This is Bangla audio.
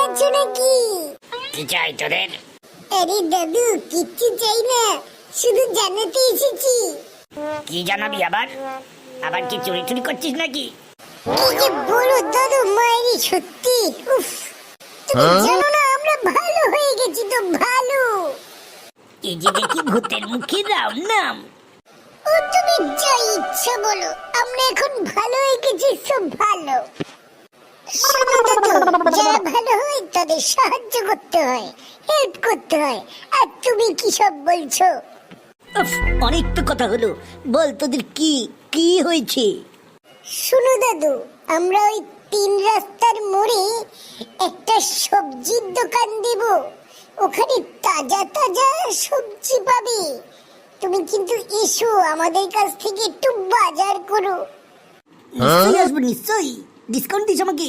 আছো নাকি? কি চাই তোদের? আরে দাদু, কিচ্ছু চাই না, শুধু জানাতে এসেছি। কি জানাবি আবার? আবার কি চুরি চুরি করছিস নাকি? কি যে বলো দাদু, মায়েরি সত্যি। উফ, তুমি জানো না আমরা ভালো হয়ে গেছি তো, ভালো। এই যে দেখি ভূতের মুখে রাম নাম। ও তুমি যা ইচ্ছা বলো, আমরা এখন ভালো হয়ে গেছি, সব ভালো। শোনো দাদু, যারা ভালো হয় তাদের সাহায্য করতে হয়, হেল্প করতে হয়। আর তুমি কি সব বলছো? উফ, অনেক তো কথা হলো, বল তোদের কি কি হয়েছে? শোনো দাদু, আমরা ওই 3 রাস্তার মোড়ে একটা সবজির দোকান দেব। ওখানে তাজা তাজা সবজি পাবে। তুমি কিন্তু এসো, আমাদের কাছ থেকে একটু বাজার করো। নিশ্চয়ই আসবো, নিশ্চয়ই। ডিসকাউন্ট দিস আমাকে।